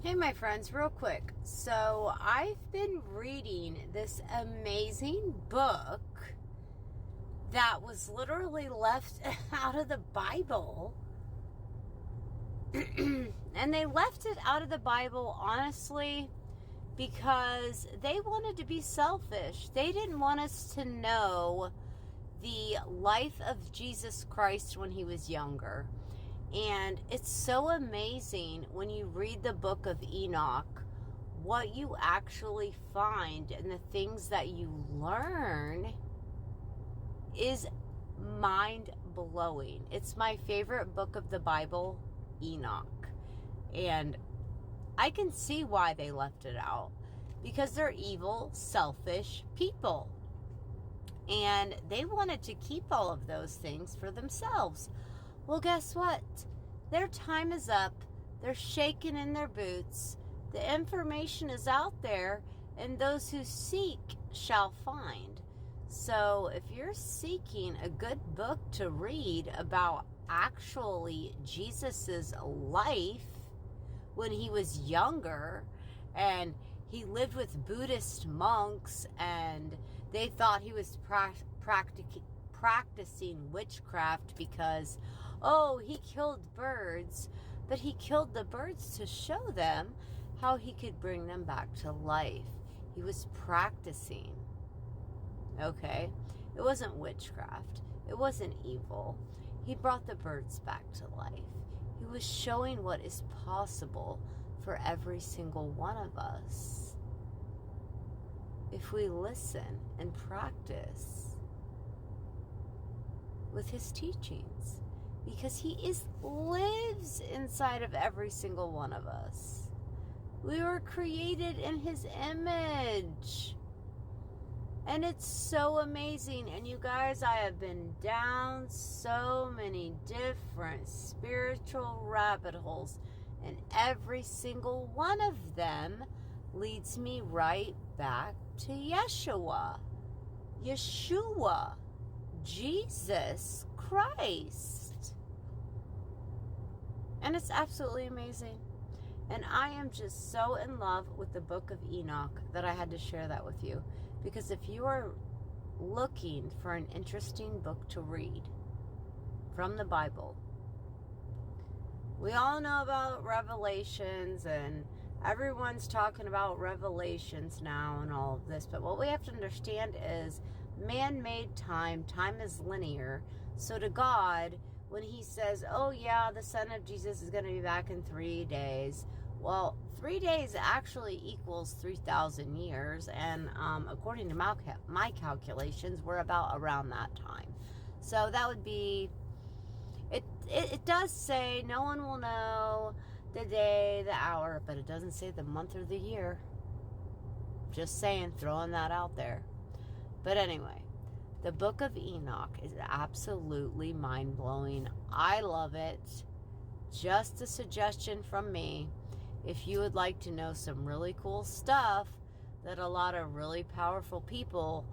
Hey, my friends, real quick. So, I've been reading this amazing book that was literally left out of the Bible. And they left it out of the Bible, honestly, because they wanted to be selfish. They didn't want us to know the life of Jesus Christ when he was younger. And it's so amazing when you read the book of Enoch, what you actually find and the things that you learn is mind-blowing. It's my favorite book of the Bible, Enoch. And I can see why they left it out. Because they're evil, selfish people. And they wanted to keep all of those things for themselves. Well, guess what? Their time is up. They're shaking in their boots. The information is out there, and those who seek shall find. So if you're seeking a good book to read about actually Jesus's life when he was younger, and he lived with Buddhist monks, and they thought he was practicing witchcraft because, he killed birds, but he killed the birds to show them how he could bring them back to life. He was practicing. Okay? It wasn't witchcraft. It wasn't evil. He brought the birds back to life. He was showing what is possible for every single one of us if we listen and practice with his teachings, because he lives inside of every single one of us. We were created in his image, and it's so amazing. And you guys, I have been down so many different spiritual rabbit holes, and every single one of them leads me right back to Yeshua, Jesus Christ. And it's absolutely amazing. And I am just so in love with the book of Enoch that I had to share that with you. Because if you are looking for an interesting book to read from the Bible, we all know about Revelations, and everyone's talking about Revelations now and all of this. But what we have to understand is man-made time. Time is linear. So to God, when he says, the Son of Jesus is going to be back in 3 days. Well, 3 days actually equals 3,000 years. And according to my calculations, we're about around that time. So that would be, it does say no one will know the day, the hour, but it doesn't say the month or the year. Just saying, throwing that out there. But anyway, the book of Enoch is absolutely mind-blowing. I love it. Just a suggestion from me. If you would like to know some really cool stuff that a lot of really powerful people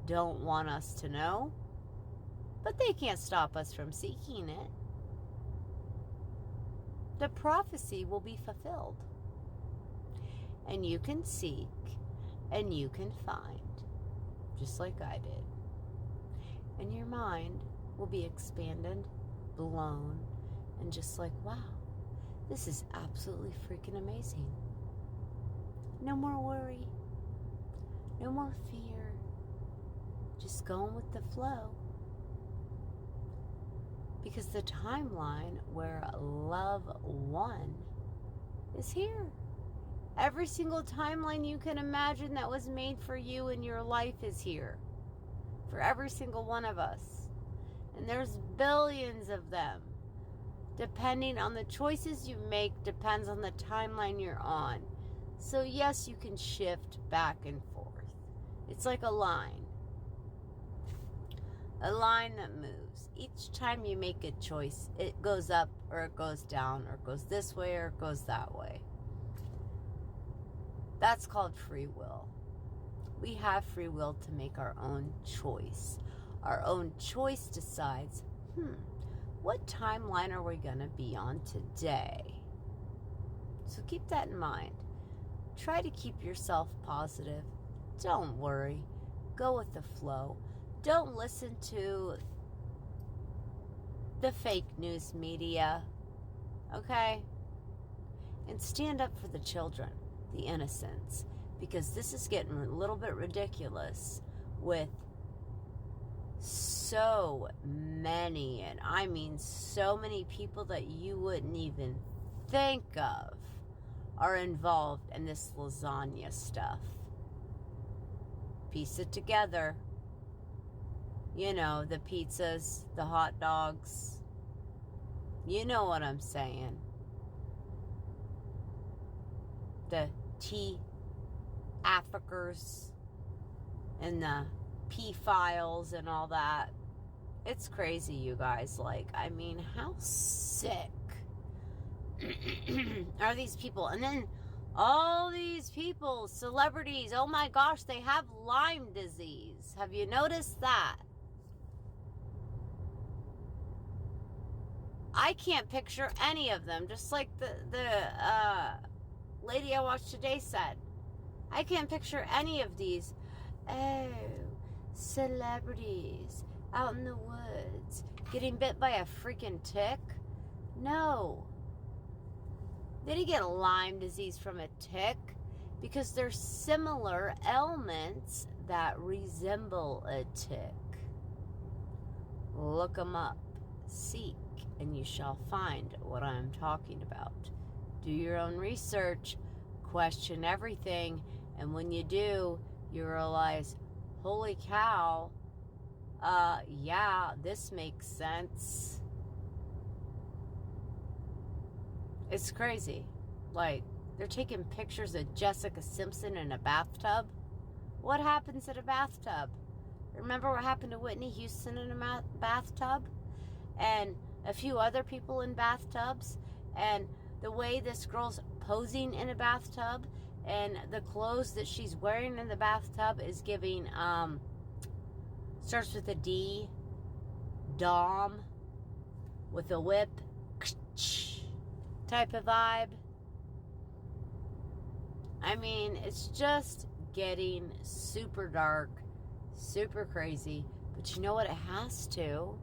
don't want us to know, but they can't stop us from seeking it, the prophecy will be fulfilled. And you can seek and you can find, just like I did. And your mind will be expanded, blown, and just like, wow, this is absolutely freaking amazing. No more worry. No more fear. Just going with the flow. Because the timeline where love won is here. Every single timeline you can imagine that was made for you in your life is here. For every single one of us. And there's billions of them. Depending on the choices you make, depends on the timeline you're on. So yes, you can shift back and forth. It's like a line. A line that moves. Each time you make a choice, it goes up or it goes down or it goes this way or it goes that way. That's called free will. We have free will to make our own choice. Our own choice decides, what timeline are we going to be on today? So keep that in mind. Try to keep yourself positive. Don't worry. Go with the flow. Don't listen to the fake news media, okay? And stand up for the children, the innocents, because this is getting a little bit ridiculous with so many, and I mean so many people that you wouldn't even think of are involved in this lasagna stuff. Piece it together. You know, the pizzas, the hot dogs. You know what I'm saying. The T Africers and the P files and all that. It's crazy, you guys. Like, I mean, how sick are these people? And then all these people, celebrities, oh my gosh, they have Lyme disease. Have you noticed that? I can't picture any of them, just like the lady I watched today said. I can't picture any of these. Oh, celebrities out in the woods getting bit by a freaking tick? No. They didn't get Lyme disease from a tick because there's similar ailments that resemble a tick. Look them up. Seek and you shall find what I'm talking about. Do your own research. Question everything. And when you do, you realize, holy cow, yeah, this makes sense. It's crazy. Like, they're taking pictures of Jessica Simpson in a bathtub. What happens in a bathtub? Remember what happened to Whitney Houston in a bathtub? And a few other people in bathtubs? And the way this girl's posing in a bathtub and the clothes that she's wearing in the bathtub is giving, starts with a D, Dom, with a whip, type of vibe. I mean, it's just getting super dark, super crazy. But you know what? It has to,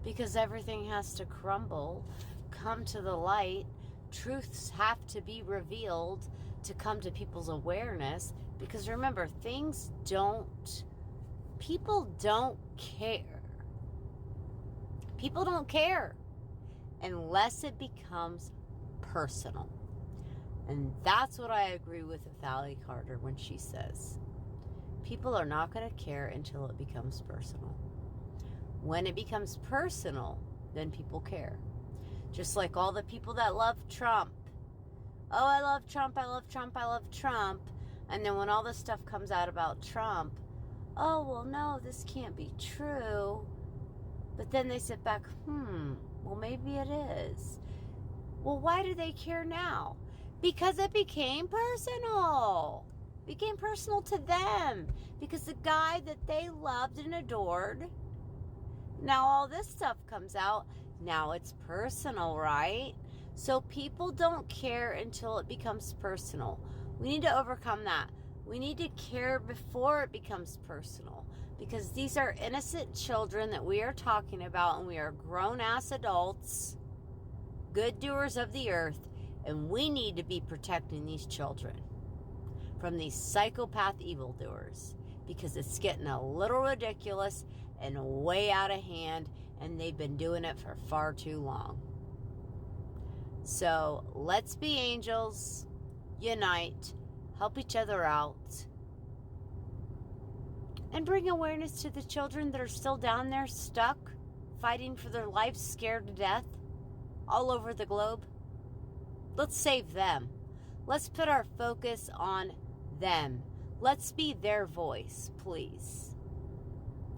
because everything has to crumble, come to the light. Truths have to be revealed to come to people's awareness. Because remember, people don't care. People don't care unless it becomes personal. And that's what I agree with Sally Carter when she says, people are not going to care until it becomes personal. When it becomes personal, then people care. Just like all the people that love Trump. Oh, I love Trump, I love Trump, I love Trump. And then when all this stuff comes out about Trump, oh, well, no, this can't be true. But then they sit back, well, maybe it is. Well, why do they care now? Because it became personal. Became personal to them. Because the guy that they loved and adored, now all this stuff comes out. Now it's personal, right? So people don't care until it becomes personal. We need to overcome that. We need to care before it becomes personal. Because these are innocent children that we are talking about, and we are grown-ass adults, good doers of the earth, and we need to be protecting these children from these psychopath evildoers, because it's getting a little ridiculous and way out of hand, and they've been doing it for far too long. So let's be angels, unite, help each other out, and bring awareness to the children that are still down there stuck, fighting for their lives, scared to death, all over the globe. Let's save them. Let's put our focus on them. Let's be their voice, please.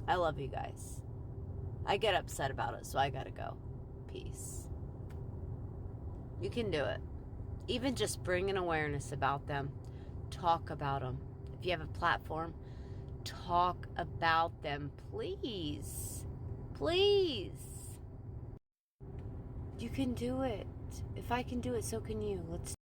I love you guys. I get upset about it, so I gotta go. Peace. You can do it. Even just bring an awareness about them. Talk about them. If you have a platform, talk about them, please. Please. You can do it. If I can do it, so can you. Let's